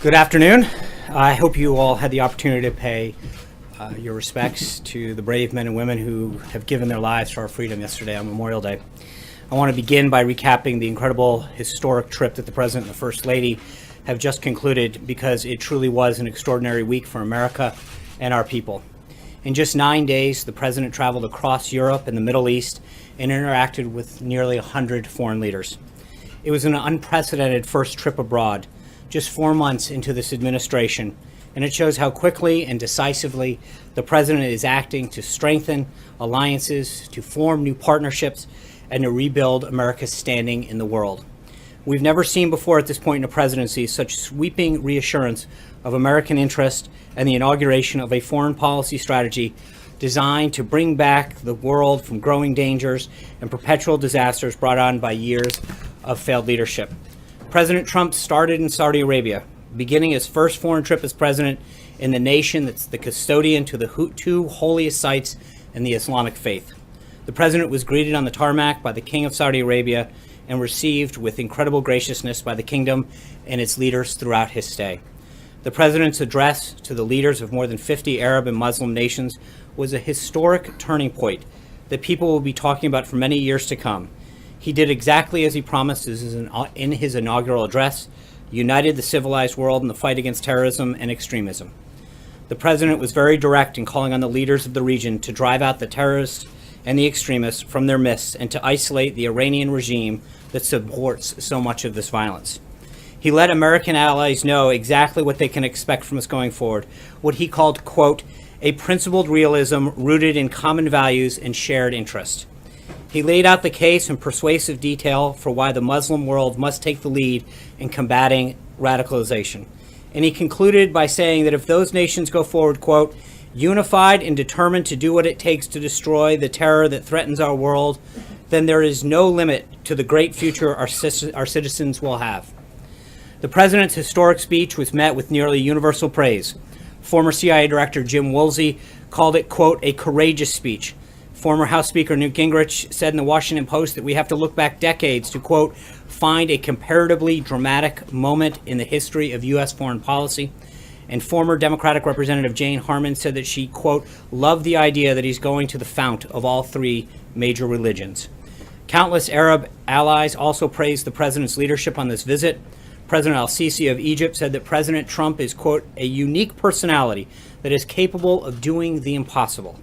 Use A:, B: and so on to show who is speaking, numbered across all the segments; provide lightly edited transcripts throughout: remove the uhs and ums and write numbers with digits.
A: Good afternoon. I hope you all had the opportunity to pay your respects to the brave men and women who have given their lives for our freedom yesterday on Memorial Day. I want to begin by recapping the incredible historic trip that the President and the First Lady have just concluded, because it truly was an extraordinary week for America and our people. In just 9 days, the President traveled across Europe and the Middle East and interacted with nearly 100 foreign leaders. It was an unprecedented first trip abroad, just 4 months into this administration, and it shows how quickly and decisively the President is acting to strengthen alliances, to form new partnerships, and to rebuild America's standing in the world. We've never seen before at this point in a presidency such sweeping reassurance of American interest and the inauguration of a foreign policy strategy designed to bring back the world from growing dangers and perpetual disasters brought on by years of failed leadership. President Trump started in Saudi Arabia, beginning his first foreign trip as president in the nation that's the custodian to the two holiest sites in the Islamic faith. The president was greeted on the tarmac by the King of Saudi Arabia and received with incredible graciousness by the kingdom and its leaders throughout his stay. The president's address to the leaders of more than 50 Arab and Muslim nations was a historic turning point that people will be talking about for many years to come. He did exactly as he promised in his inaugural address, united the civilized world in the fight against terrorism and extremism. The president was very direct in calling on the leaders of the region to drive out the terrorists and the extremists from their midst and to isolate the Iranian regime that supports so much of this violence. He let American allies know exactly what they can expect from us going forward, what he called, quote, a principled realism rooted in common values and shared interest. He laid out the case in persuasive detail for why the Muslim world must take the lead in combating radicalization. And he concluded by saying that if those nations go forward, quote, unified and determined to do what it takes to destroy the terror that threatens our world, then there is no limit to the great future our citizens will have. The president's historic speech was met with nearly universal praise. Former CIA Director Jim Woolsey called it, quote, a courageous speech. Former House Speaker Newt Gingrich said in the Washington Post that we have to look back decades to, quote, find a comparatively dramatic moment in the history of U.S. foreign policy. And former Democratic Representative Jane Harman said that she, quote, loved the idea that he's going to the fount of all three major religions. Countless Arab allies also praised the president's leadership on this visit. President al-Sisi of Egypt said that President Trump is, quote, a unique personality that is capable of doing the impossible.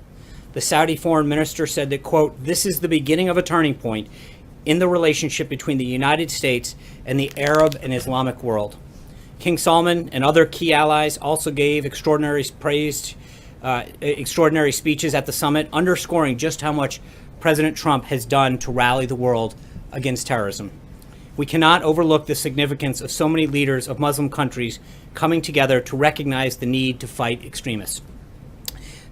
A: The Saudi foreign minister said that, quote, this is the beginning of a turning point in the relationship between the United States and the Arab and Islamic world. King Salman and other key allies also gave extraordinary speeches at the summit, underscoring just how much President Trump has done to rally the world against terrorism. We cannot overlook the significance of so many leaders of Muslim countries coming together to recognize the need to fight extremists.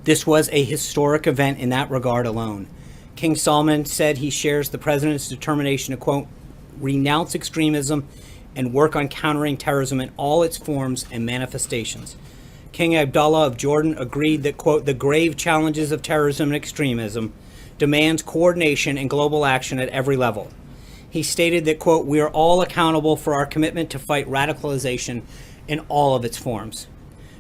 A: This was a historic event in that regard alone. King Salman said he shares the president's determination to, quote, renounce extremism and work on countering terrorism in all its forms and manifestations. King Abdullah of Jordan agreed that, quote, the grave challenges of terrorism and extremism demands coordination and global action at every level. He stated that, quote, we are all accountable for our commitment to fight radicalization in all of its forms.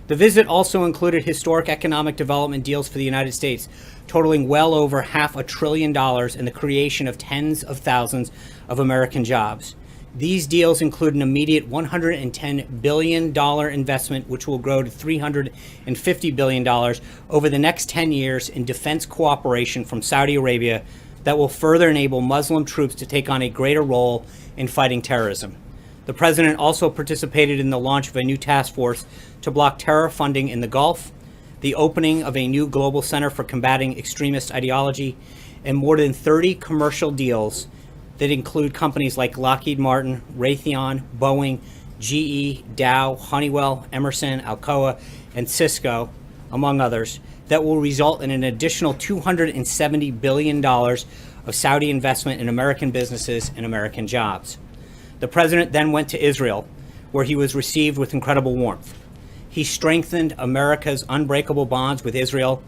A: The visit also included historic economic development deals for the United States, totaling well over $500 billion in the creation of tens of thousands of American jobs. These deals include an immediate $110 billion investment, which will grow to $350 billion over the next 10 years in defense cooperation from Saudi Arabia that will further enable Muslim troops to take on a greater role in fighting terrorism. The president also participated in the launch of a new task force to block terror funding in the Gulf, the opening of a new global center for combating extremist ideology, and more than 30 commercial deals that include companies like Lockheed Martin, Raytheon, Boeing, GE, Dow, Honeywell, Emerson, Alcoa, and Cisco, among others, that will result in an additional $270 billion of Saudi investment in American businesses and American jobs. The president then went to Israel, where he was received with incredible warmth. He strengthened America's unbreakable bonds with Israel,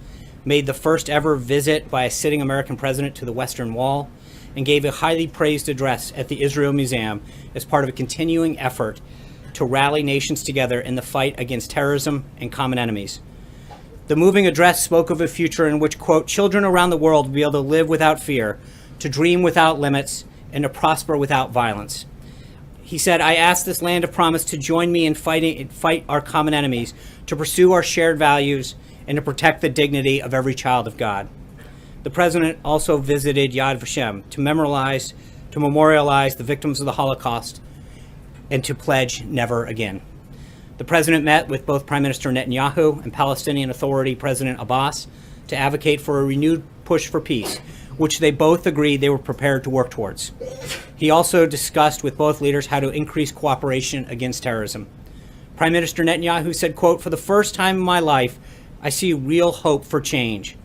A: made the first ever visit by a sitting American president to the Western Wall, and gave a highly praised address at the Israel Museum as part of a continuing effort to rally nations together in the fight against terrorism and common enemies. The moving address spoke of a future in which, quote, children around the world will be able to live without fear, to dream without limits, and to prosper without violence. He said, I ask this land of promise to join me in fight our common enemies, to pursue our shared values, and to protect the dignity of every child of God. The president also visited Yad Vashem to memorialize the victims of the Holocaust and to pledge never again. The president met with both Prime Minister Netanyahu and Palestinian Authority President Abbas to advocate for a renewed push for peace, which they both agreed they were prepared to work towards. He also discussed with both leaders how to increase cooperation against terrorism. Prime Minister Netanyahu said, quote, for the first time in my life, I see real hope for change.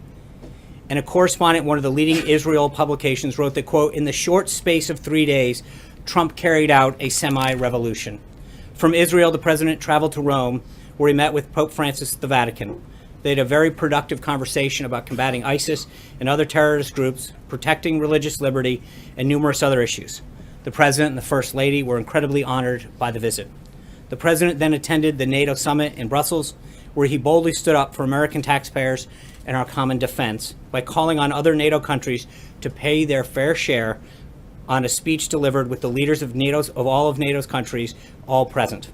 A: And a correspondent at one of the leading Israel publications wrote that, quote, in the short space of 3 days, Trump carried out a semi-revolution. From Israel, the president traveled to Rome, where he met with Pope Francis at the Vatican. They had a very productive conversation about combating ISIS and other terrorist groups, protecting religious liberty, and numerous other issues. The president and the First Lady were incredibly honored by the visit. The president then attended the NATO summit in Brussels, where he boldly stood up for American taxpayers and our common defense by calling on other NATO countries to pay their fair share on a speech delivered with the leaders of all of NATO's countries all present.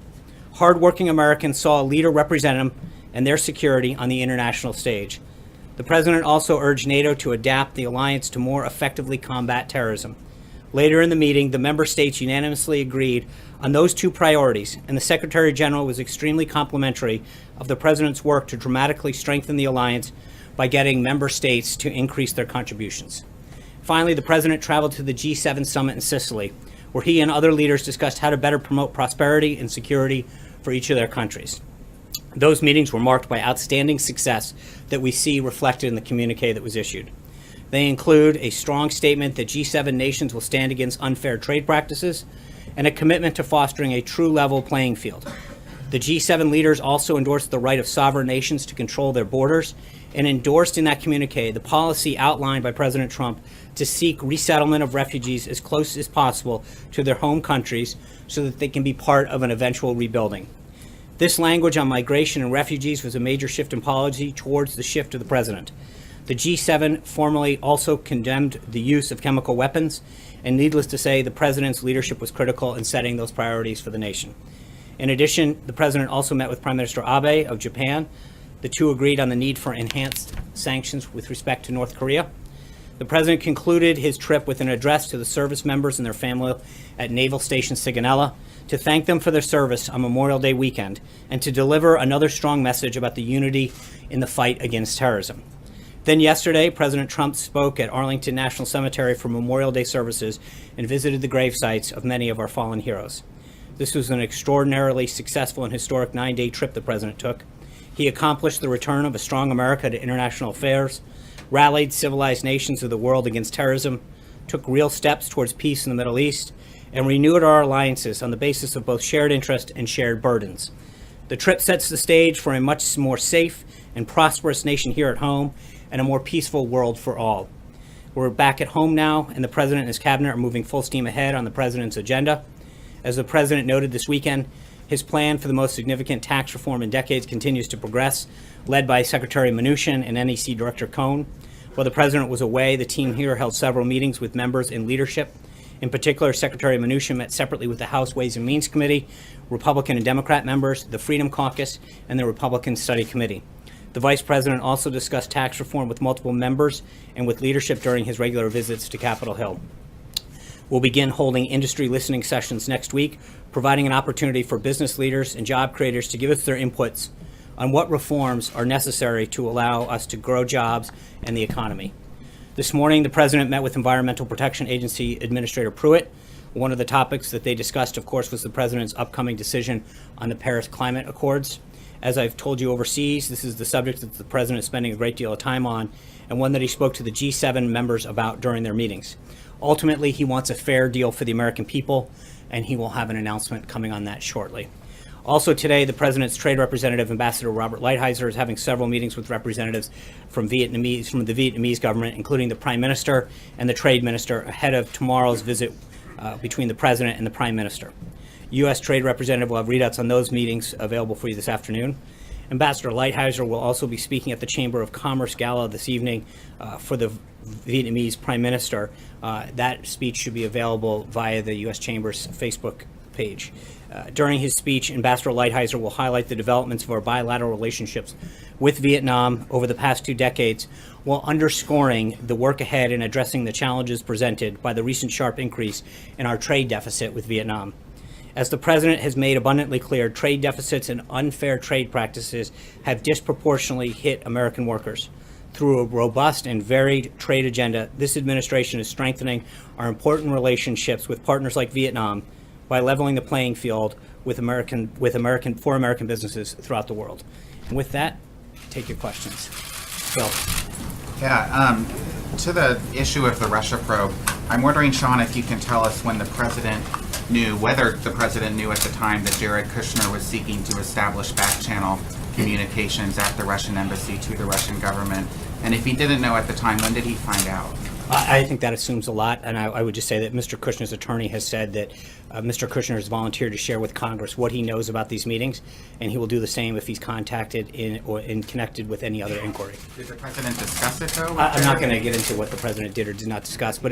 A: Hardworking Americans saw a leader represent them and their security on the international stage. The president also urged NATO to adapt the alliance to more effectively combat terrorism. Later in the meeting, the member states unanimously agreed on those two priorities, and the Secretary General was extremely complimentary of the president's work to dramatically strengthen the alliance by getting member states to increase their contributions. Finally, the president traveled to the G7 summit in Sicily, where he and other leaders discussed how to better promote prosperity and security for each of their countries. Those meetings were marked by outstanding success that we see reflected in the communique that was issued. They include a strong statement that G7 nations will stand against unfair trade practices and a commitment to fostering a true level playing field. The G7 leaders also endorsed the right of sovereign nations to control their borders and endorsed in that communique the policy outlined by President Trump to seek resettlement of refugees as close as possible to their home countries so that they can be part of an eventual rebuilding. This language on migration and refugees was a major shift in policy towards the shift of the president. The G7 formally also condemned the use of chemical weapons, and needless to say, the president's leadership was critical in setting those priorities for the nation. In addition, the president also met with Prime Minister Abe of Japan. The two agreed on the need for enhanced sanctions with respect to North Korea. The president concluded his trip with an address to the service members and their family at Naval Station Sigonella to thank them for their service on Memorial Day weekend and to deliver another strong message about the unity in the fight against terrorism. Then yesterday, President Trump spoke at Arlington National Cemetery for Memorial Day services and visited the grave sites of many of our fallen heroes. This was an extraordinarily successful and historic 9-day trip the president took. He accomplished the return of a strong America to international affairs, rallied civilized nations of the world against terrorism, took real steps towards peace in the Middle East, and renewed our alliances on the basis of both shared interest and shared burdens. The trip sets the stage for a much more safe and prosperous nation here at home and a more peaceful world for all. We're back at home now, and the president and his cabinet are moving full steam ahead on the president's agenda. As the president noted this weekend, his plan for the most significant tax reform in decades continues to progress, led by Secretary Mnuchin and NEC Director Cohn. While the president was away, the team here held several meetings with members in leadership. In particular, Secretary Mnuchin met separately with the House Ways and Means Committee, Republican and Democrat members, the Freedom Caucus, and the Republican Study Committee. The vice president also discussed tax reform with multiple members and with leadership during his regular visits to Capitol Hill. We'll begin holding industry listening sessions next week, providing an opportunity for business leaders and job creators to give us their inputs on what reforms are necessary to allow us to grow jobs and the economy. This morning, the president met with Environmental Protection Agency Administrator Pruitt. One of the topics that they discussed, of course, was the president's upcoming decision on the Paris Climate Accords. As I've told you overseas, this is the subject that the president is spending a great deal of time on, and one that he spoke to the G7 members about during their meetings. Ultimately, he wants a fair deal for the American people, and he will have an announcement coming on that shortly. Also today, the president's trade representative, Ambassador Robert Lighthizer, is having several meetings with representatives from the Vietnamese government, including the Prime Minister and the Trade Minister, ahead of tomorrow's visit between the president and the Prime Minister. U.S. Trade Representative will have readouts on those meetings available for you this afternoon. Ambassador Lighthizer will also be speaking at the Chamber of Commerce Gala this evening for the Vietnamese Prime Minister. That speech should be available via the U.S. Chamber's Facebook page. During his speech, Ambassador Lighthizer will highlight the developments of our bilateral relationships with Vietnam over the past 2 decades, while underscoring the work ahead in addressing the challenges presented by the recent sharp increase in our trade deficit with Vietnam. As the President has made abundantly clear, trade deficits and unfair trade practices have disproportionately hit American workers. Through a robust and varied trade agenda, this administration is strengthening our important relationships with partners like Vietnam by leveling the playing field with American businesses throughout the world. And with that, take your questions. Bill.
B: Yeah, to the issue of the Russia probe, I'm wondering, Sean, if you can tell us when the President knew, whether the President knew at the time that Jared Kushner was seeking to establish back-channel communications at the Russian embassy to the Russian government. And if he didn't know at the time, when did he find out?
A: I think that assumes a lot, and I would just say that Mr. Kushner's attorney has said that Mr. Kushner has volunteered to share with Congress what he knows about these meetings, and he will do the same if he's contacted in connected with any other inquiry.
B: Did the President discuss it, though?
A: I'm not going to get into what the President did or did not discuss, but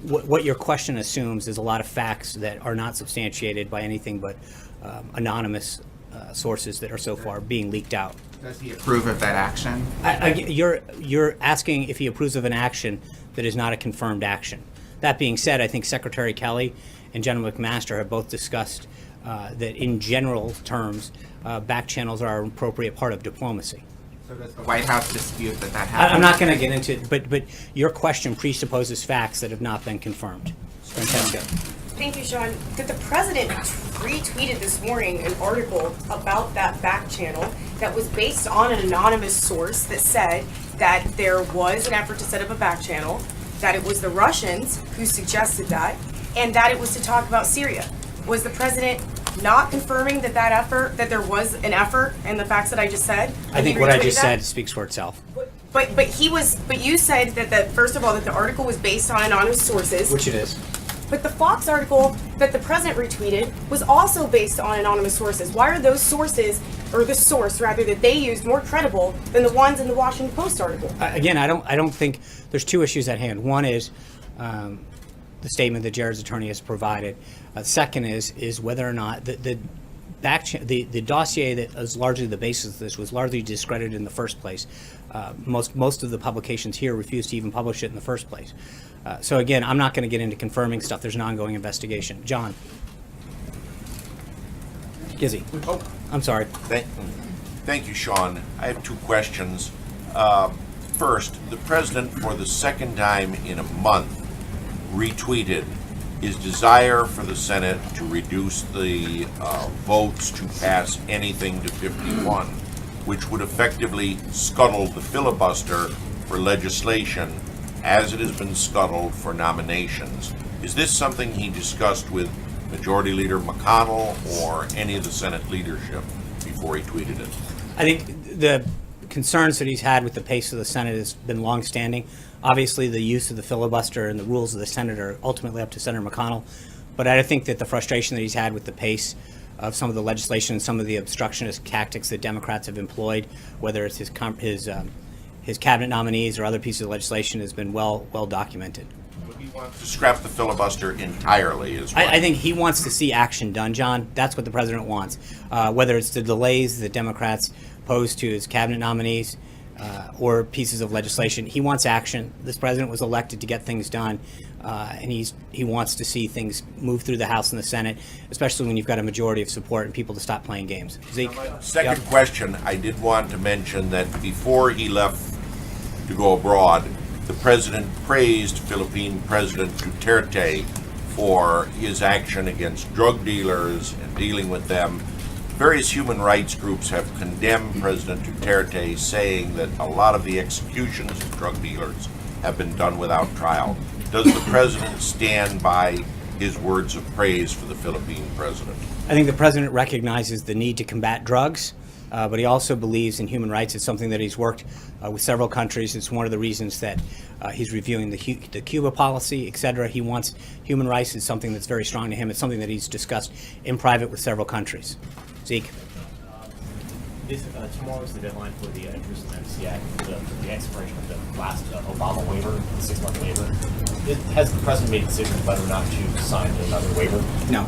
A: what your question assumes is a lot of facts that are not substantiated by anything but anonymous sources that are so far being leaked out.
B: Does he approve of that action?
A: You're asking if he approves of an action that is not a confirmed action. That being said, I think Secretary Kelly and General McMaster have both discussed that in general terms, back channels are an appropriate part of diplomacy.
B: So does the White House dispute that happened?
A: I'm not going to get into it, but your question presupposes facts that have not been confirmed. Francesca.
C: Thank you, Sean. Did the President retweeted this morning an article about that back channel that was based on an anonymous source that said that there was an effort to set up a back channel, that it was the Russians who suggested that, and that it was to talk about Syria? Was the President not confirming that there was an effort and the facts that I just said?
A: I think what I just said speaks for itself.
C: But you said that first of all that the article was based on anonymous sources.
A: Which it is.
C: But the Fox article that the President retweeted was also based on anonymous sources. Why are those sources, or the source rather, that they used more credible than the ones in the Washington Post article?
A: Again, I don't think there's two issues at hand. One is the statement that Jared's attorney has provided. Second is whether or not the dossier that is largely the basis of this was largely discredited in the first place. Most of the publications here refused to even publish it in the first place. So again, I'm not going to get into confirming stuff. There's an ongoing investigation. John. Gizzy.
D: Oh,
A: I'm sorry.
D: Thank you, Sean. I have two questions. First, the President, for the second time in a month, retweeted his desire for the Senate to reduce the votes to pass anything to 51, which would effectively scuttle the filibuster for legislation as it has been scuttled for nominations. Is this something he discussed with Majority Leader McConnell or any of the Senate leadership before he tweeted it?
A: I think the concerns that he's had with the pace of the Senate has been longstanding. Obviously, the use of the filibuster and the rules of the Senate are ultimately up to Senator McConnell. But I think that the frustration that he's had with the pace of some of the legislation and some of the obstructionist tactics that Democrats have employed, whether it's his cabinet nominees or other pieces of legislation, has been well documented.
D: He wants to scrap the filibuster entirely, is what
A: I think he wants to see action done, John. That's what the President wants. Whether it's the delays that Democrats pose to his cabinet nominees or pieces of legislation, he wants action. This President was elected to get things done, and he wants to see things move through the House and the Senate, especially when you've got a majority of support and people to stop playing games. Zeke?
D: Second question, I did want to mention that before he left to go abroad, the President praised Philippine President Duterte for his action against drug dealers and dealing with them. Various human rights groups have condemned President Duterte, saying that a lot of the executions of drug dealers have been done without trial. Does the President stand by his words of praise for the Philippine President?
A: I think the President recognizes the need to combat drugs. but he also believes in human rights. It's something that he's worked with several countries. It's one of the reasons that he's reviewing the Cuba policy, et cetera. He wants human rights. It's something that's very strong to him. It's something that he's discussed in private with several countries. Zeke.
E: Tomorrow is the deadline for the Jerusalem Embassy Act, the expiration of the last Obama waiver, the 6-month waiver. Has the president made a decision whether or not to sign another waiver?
A: No.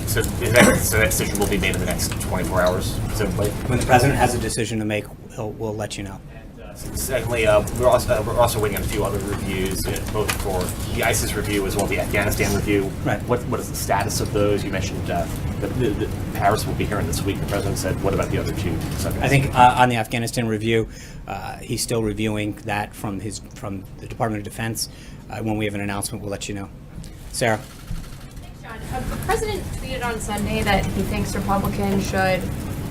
E: So that decision will be made in the next 24 hours, presumably?
A: When the president has a decision to make, we'll let you know.
E: Secondly, we're also waiting on a few other reviews, both for the ISIS review as well as the Afghanistan review.
A: Right.
E: What is the status of those? You mentioned the Paris will be hearing this week. The president said, what about the other two subjects?
A: I think on the Afghanistan review, he's still reviewing that from the Department of Defense. When we have an announcement, we'll let you know. Sarah.
F: John, the president tweeted on Sunday that he thinks Republicans should,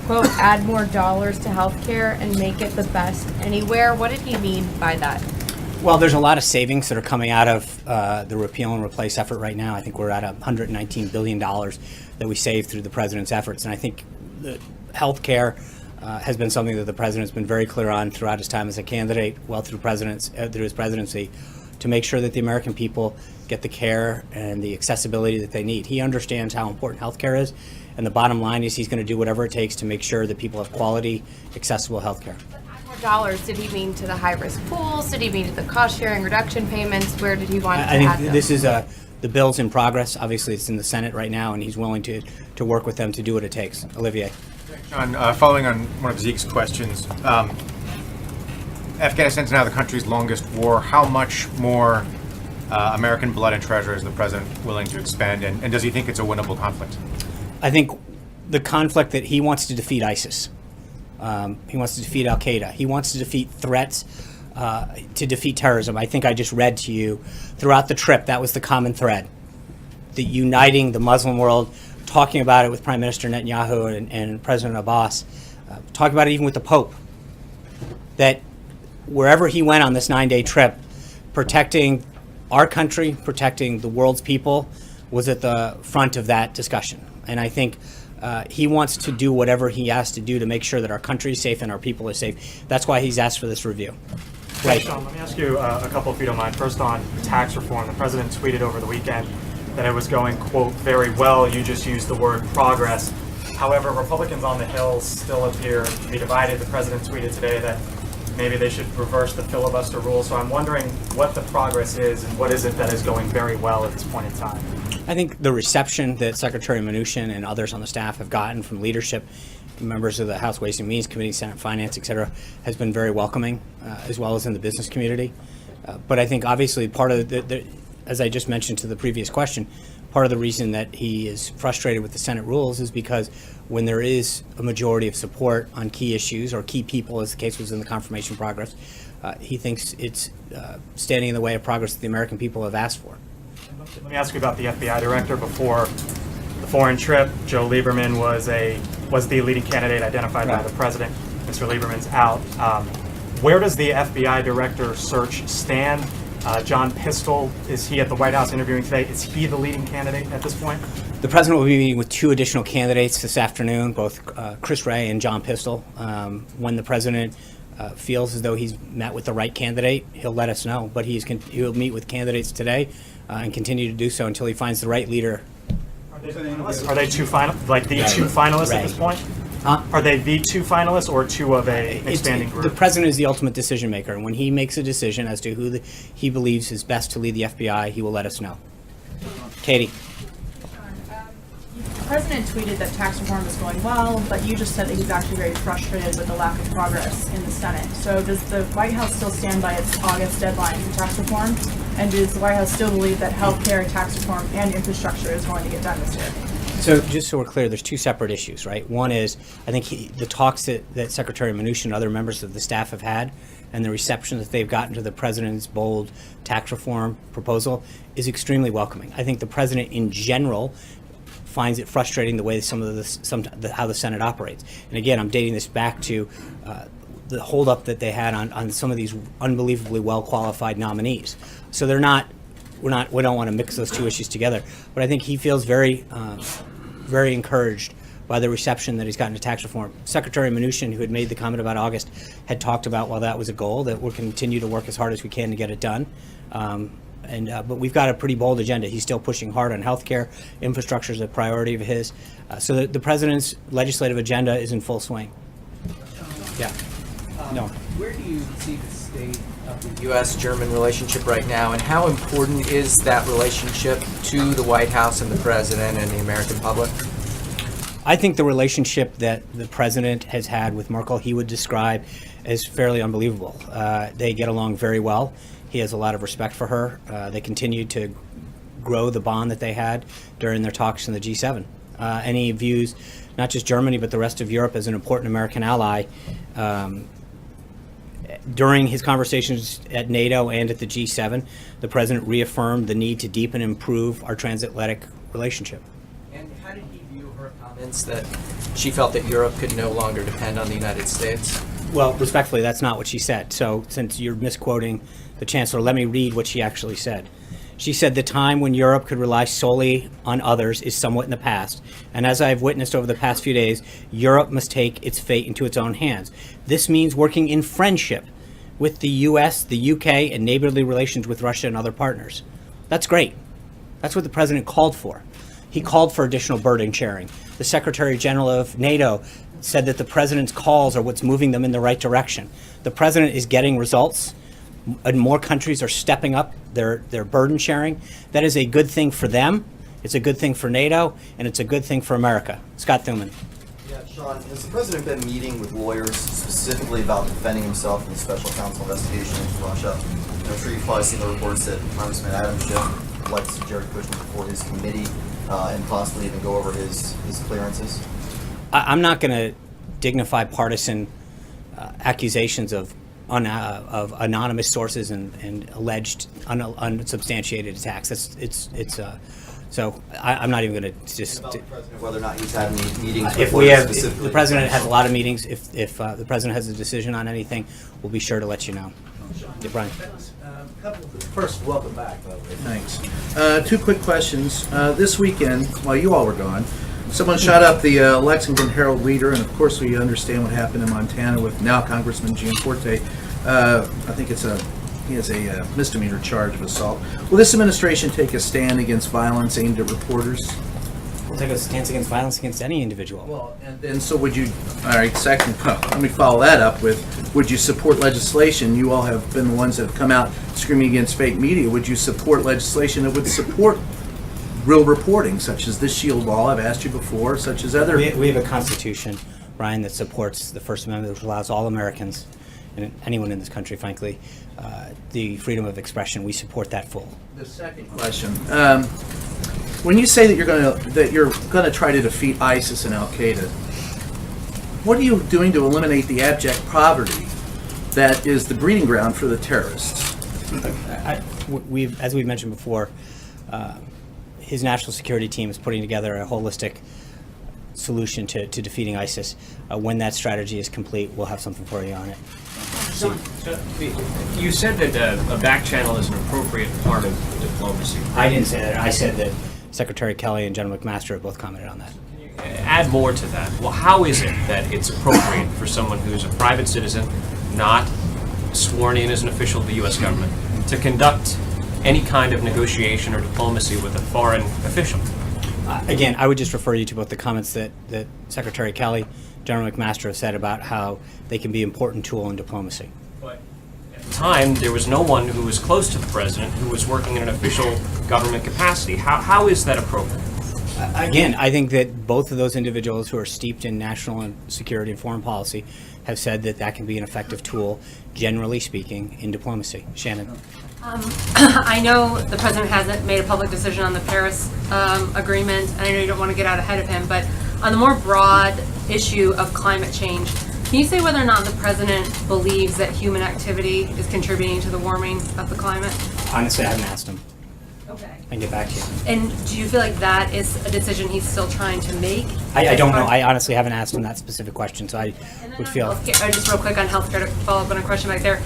F: quote, add more dollars to health care and make it the best anywhere. What did he mean by that?
A: Well, there's a lot of savings that are coming out of the repeal and replace effort right now. I think we're at $119 billion that we saved through the president's efforts. And I think the health care has been something that the president's been very clear on throughout his time as a candidate, through his presidency, to make sure that the American people get the care and the accessibility that they need. He understands how important health care is, and the bottom line is he's going to do whatever it takes to make sure that people have quality, accessible health care.
F: More dollars, did he mean to the high-risk pools? Did he mean to the cost-sharing reduction payments? Where did he want to add
A: I think
F: them?
A: this is the bill's in progress. Obviously, it's in the Senate right now, and he's willing to work with them to do what it takes. Olivier.
G: John, following on one of Zeke's questions, Afghanistan's now the country's longest war. How much more American blood and treasure is the president willing to expend, and does he think it's a winnable conflict?
A: I think the conflict that he wants to defeat ISIS. He wants to defeat al-Qaeda. He wants to defeat threats, to defeat terrorism. I think I just read to you throughout the trip, that was the common thread. The uniting the Muslim world, talking about it with Prime Minister Netanyahu and President Abbas, talking about it even with the Pope, that wherever he went on this 9-day trip, protecting our country, protecting the world's people, was at the front of that discussion. And I think he wants to do whatever he has to do to make sure that our country is safe and our people are safe. That's why he's asked for this review. Right.
H: Sean, let me ask you a couple, if you don't mind. First, on tax reform, the president tweeted over the weekend that it was going, quote, very well. You just used the word progress. However, Republicans on the Hill still appear to be divided. The president tweeted today that maybe they should reverse the filibuster rule. So I'm wondering what the progress is and what is it that is going very well at this point in time?
A: I think the reception that Secretary Mnuchin and others on the staff have gotten from leadership, members of the House Ways and Means Committee, Senate Finance, et cetera, has been very welcoming, as well as in the business community. But I think obviously part of as I just mentioned to the previous question, part of the reason that he is frustrated with the Senate rules is because when there is a majority of support on key issues or key people, as the case was in the confirmation progress, he thinks it's standing in the way of progress that the American people have asked for.
H: Let me ask you about the FBI director. Before the foreign trip, Joe Lieberman was the leading candidate identified by the president. Mr. Lieberman's out. Where does the FBI director search stand? John Pistol, is he at the White House interviewing today? Is he the leading candidate at this point?
A: The president will be meeting with 2 additional candidates this afternoon, both Chris Wray and John Pistol. When the president feels as though he's met with the right candidate, he'll let us know. But he'll meet with candidates today and continue to do so until he finds the right leader.
H: Are they two finalists at this point? Are they the 2 finalists or 2 of an expanding group?
A: The president is the ultimate decision maker, and when he makes a decision as to who he believes is best to lead the FBI, he will let us know. Katie.
I: The president tweeted that tax reform is going well, but you just said that he's actually very frustrated with the lack of progress in the Senate. So does the White House still stand by its August deadline for tax reform? And does the White House still believe that health care, tax reform, and infrastructure is going to get done this year?
A: So just so we're clear, there's 2 separate issues, right? One is, I think the talks that Secretary Mnuchin and other members of the staff have had and the reception that they've gotten to the president's bold tax reform proposal is extremely welcoming. I think the president in general finds it frustrating the way how the Senate operates. And again, I'm dating this back to the holdup that they had on some of these unbelievably well-qualified nominees. So we don't want to mix those 2 issues together. But I think he feels very encouraged by the reception that he's gotten to tax reform. Secretary Mnuchin, who had made the comment about August, had talked about, while that was a goal, that we'll continue to work as hard as we can to get it done. But we've got a pretty bold agenda. He's still pushing hard on healthcare. Infrastructure is a priority of his. So the president's legislative agenda is in full swing. Yeah. No.
J: Where do you see the state of the U.S.-German relationship right now, and how important is that relationship to the White House and the president and the American public?
A: I think the relationship that the president has had with Merkel, he would describe as fairly unbelievable. They get along very well. He has a lot of respect for her. They continue to grow the bond that they had during their talks in the G7. And he views not just Germany, but the rest of Europe as an important American ally. During his conversations at NATO and at the G7, the president reaffirmed the need to deepen and improve our transatlantic relationship.
J: And how did he view her comments that she felt that Europe could no longer depend on the United States?
A: Well, respectfully, that's not what she said. So since you're misquoting the chancellor, let me read what she actually said. She said, "The time when Europe could rely solely on others is somewhat in the past. And as I've witnessed over the past few days, Europe must take its fate into its own hands. This means working in friendship with the U.S., the U.K., and neighborly relations with Russia and other partners." That's great. That's what the president called for. He called for additional burden sharing. The Secretary General of NATO said that the president's calls are what's moving them in the right direction. The president is getting results, and more countries are stepping up their burden sharing. That is a good thing for them, it's a good thing for NATO, and it's a good thing for America. Scott Thuman.
K: Yeah, Sean, has the president been meeting with lawyers specifically about defending himself in the special counsel investigation into Russia? I'm sure you've probably seen the reports that Congressman Adam Schiff likes Jared Kushner before his committee and possibly even go over his clearances. I'm
A: not going to dignify partisan accusations of anonymous sources and alleged unsubstantiated attacks. So I'm not even going to just. About the president, whether or not he's had any meetings. If the president has a lot of meetings. If the president has a decision on anything, we'll be sure to let you know. Yeah, Brian.
L: First, welcome back, by the way. Thanks. Two quick questions. This weekend, while you all were gone, someone shot up the Lexington Herald-Leader, and of course we understand what happened in Montana with now Congressman Gianforte. I think he has a misdemeanor charge of assault. Will this administration take a stand against violence aimed at reporters?
A: We'll take a stance against violence against any individual.
L: Well, and so would you, all right, second, let me follow that up with, would you support legislation? You all have been the ones that have come out screaming against fake media. Would you support legislation that would support real reporting, such as this SHIELD law I've asked you before, such as other...
A: We have a constitution, Brian, that supports the First Amendment, which allows all Americans, and anyone in this country, frankly, the freedom of expression. We support that full.
L: The second question. When you say that you're going to try to defeat ISIS and Al Qaeda, what are you doing to eliminate the abject poverty that is the breeding ground for the terrorists?
A: As we've mentioned before, his national security team is putting together a holistic solution to defeating ISIS. When that strategy is complete, we'll have something for you on it.
M: So you said that a back channel is an appropriate part of diplomacy.
A: I didn't say that. I said that Secretary Kelly and General McMaster have both commented on that.
M: Add more to that. Well, how is it that it's appropriate for someone who's a private citizen, not sworn in as an official of the U.S. government, to conduct any kind of negotiation or diplomacy with a foreign official?
A: Again, I would just refer you to both the comments that Secretary Kelly, General McMaster have said about how they can be an important tool in diplomacy.
M: But at the time, there was no one who was close to the president who was working in an official government capacity. How is that appropriate?
A: Again, I think that both of those individuals who are steeped in national security and foreign policy have said that that can be an effective tool, generally speaking, in diplomacy. Shannon.
N: I know the president hasn't made a public decision on the Paris agreement, and I know you don't want to get out ahead of him, but on the more broad issue of climate change, can you say whether or not the president believes that human activity is contributing to the warming of the climate?
A: Honestly, I haven't asked him.
N: Okay.
A: I can get back to you.
N: And do you feel like that is a decision he's still trying to make?
A: I don't know. I honestly haven't asked him that specific question, so I would feel...
N: Just real quick on healthcare to follow up on a question back there.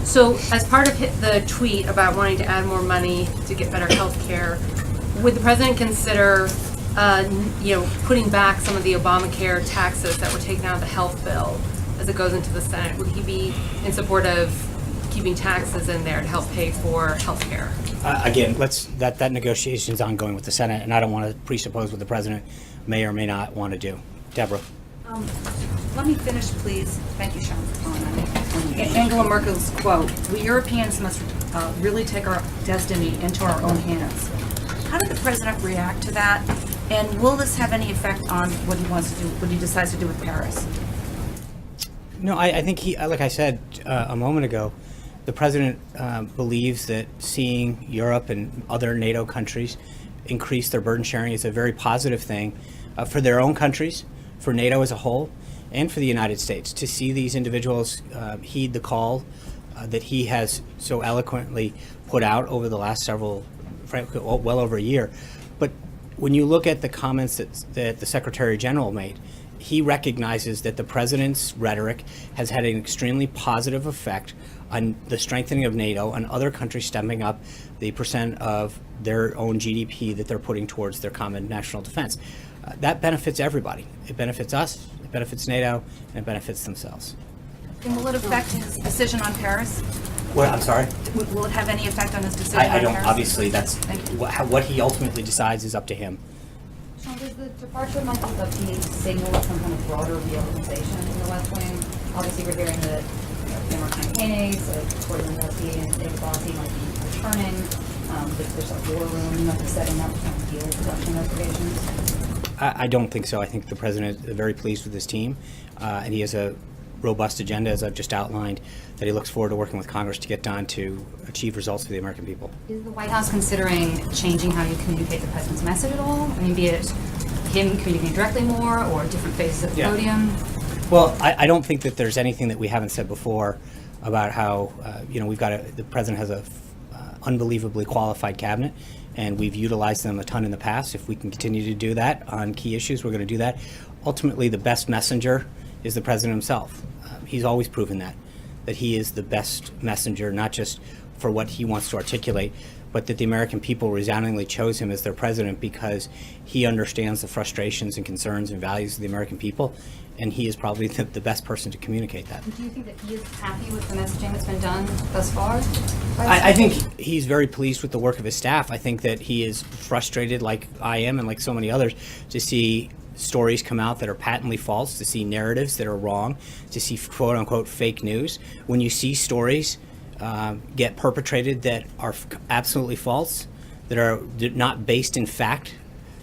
N: So as part of the tweet about wanting to add more money to get better health care, would the president consider putting back some of the Obamacare taxes that were taken out of the health bill as it goes into the Senate? Would he be in support of keeping taxes in there to help pay for health care?
A: Again, that negotiation is ongoing with the Senate, and I don't want to presuppose what the president may or may not want to do. Deborah.
O: Let me finish, please. Thank you, Sean, for calling on me. Angela Merkel's quote, "We Europeans must really take our destiny into our own hands." How did the president react to that? And will this have any effect on what he wants to do, what he decides to do with Paris?
A: No, I think he, like I said a moment ago, the president believes that seeing Europe and other NATO countries increase their burden sharing is a very positive thing for their own countries, for NATO as a whole, and for the United States. To see these individuals heed the call that he has so eloquently put out over the last well over a year. But when you look at the comments that the Secretary General made, he recognizes that the president's rhetoric has had an extremely positive effect on the strengthening of NATO and other countries stepping up the percent of their own GDP that they're putting towards their common national defense. That benefits everybody. It benefits us, it benefits NATO, and it benefits themselves.
O: And will it affect his decision on Paris?
A: What, I'm sorry?
O: Will it have any effect on his decision on
A: I don't,
O: Paris?
A: obviously, that's what he ultimately decides is up to him.
P: Sean, does the departure of Michael Duffy signal some kind of broader reorganization in the West Wing? Obviously, we're hearing that former campaign aides, Gordon Duffy and David Bossie might be returning. There's a war room setting up to deal with Russian investigations.
A: I don't think so. I think the president is very pleased with his team, and he has a robust agenda, as I've just outlined, that he looks forward to working with Congress to get done to achieve results for the American people.
P: Is the White House considering changing how you communicate the president's message at all? I mean, be it him communicating directly more or different faces at the podium?
A: Well, I don't think that there's anything that we haven't said before about how, we've got the president has a unbelievably qualified cabinet, and we've utilized them a ton in the past. If we can continue to do that on key issues, we're going to do that. Ultimately, the best messenger is the president himself. He's always proven that he is the best messenger, not just for what he wants to articulate, but that the American people resoundingly chose him as their president because he understands the frustrations and concerns and values of the American people, and he is probably the best person to communicate that.
P: Do you think that he is happy with the messaging that's been done thus far?
A: I think he's very pleased with the work of his staff. I think that he is frustrated, like I am and like so many others, to see stories come out that are patently false, to see narratives that are wrong, to see quote-unquote fake news. When you see stories get perpetrated that are absolutely false, that are not based in fact,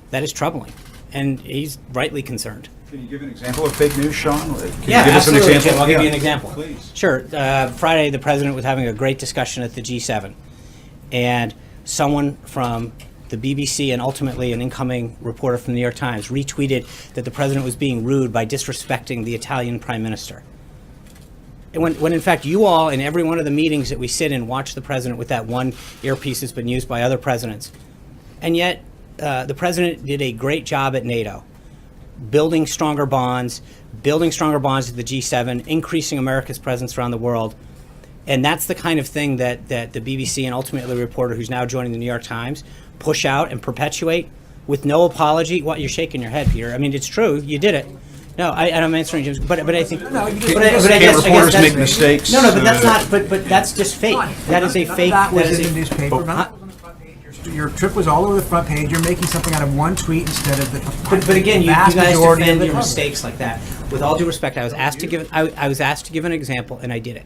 A: that is troubling. And he's rightly concerned.
Q: Can you give an example of fake news, Sean? Can you
A: give us an
Q: example?
A: Jim, I'll give you an example.
Q: Please.
A: Sure. Friday, the president was having a great discussion at the G7, and someone from the BBC and ultimately an incoming reporter from the New York Times retweeted that the president was being rude by disrespecting the Italian prime minister. And when in fact you all in every one of the meetings that we sit in watch the president with that one earpiece that's been used by other presidents. And yet the president did a great job at NATO, building stronger bonds at the G7, increasing America's presence around the world. And that's the kind of thing that the BBC and ultimately the reporter who's now joining the New York Times push out and perpetuate with no apology. What, you're shaking your head, Peter. I mean, it's true. You did it. No, I'm answering Jim's, but I think.
Q: No, can't reporters make mistakes?
A: No, but that's not. But that's just fake. That is a fake.
R: That was
A: that is
R: in
A: a
R: the newspaper. Your trip was all over the front page. You're making something out of one tweet instead of the.
A: But again, you guys
R: majority
A: defend
R: of
A: your
R: the
A: mistakes like that. With all due respect, I was asked to give. I was asked to give an example, and I did it.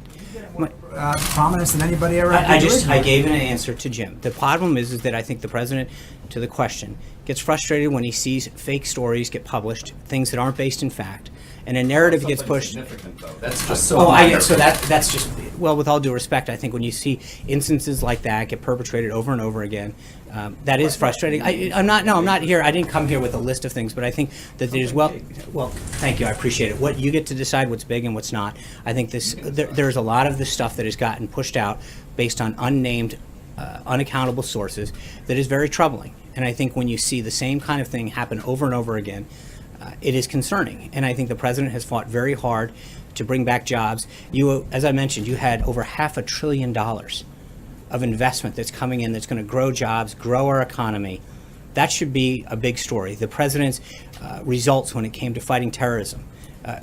R: Prominence than anybody ever.
A: I gave an answer to Jim. The problem is that I think the president, to the question, gets frustrated when he sees fake stories get published, things that aren't based in fact, and a narrative gets pushed.
J: That's just so minor.
A: So that's just, well, with all due respect, I think when you see instances like that get perpetrated over and over again, that is frustrating. I'm not here. I didn't come here with a list of things, but I think that there's well, thank you. I appreciate it. What you get to decide what's big and what's not. I think there's a lot of this stuff that has gotten pushed out based on unnamed, unaccountable sources that is very troubling. And I think when you see the same kind of thing happen over and over again, it is concerning. And I think the president has fought very hard to bring back jobs. You, as I mentioned, you had over $500 billion of investment that's coming in that's going to grow jobs, grow our economy. That should be a big story. The president's results when it came to fighting terrorism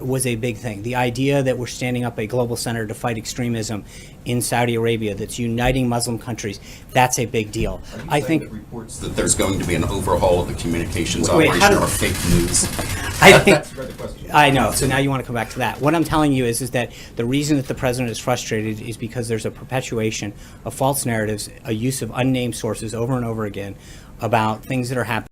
A: was a big thing. The idea that we're standing up a global center to fight extremism in Saudi Arabia that's uniting Muslim countries, that's a big deal. I think
S: reports that there's going to be an overhaul of the communications
A: Wait, how
S: operation
A: do-
S: are fake news.
A: I think, I know, so now you want to come back to that. What I'm telling you is that the reason that the president is frustrated is because there's a perpetuation of false narratives, a use of unnamed sources over and over again about things that are happening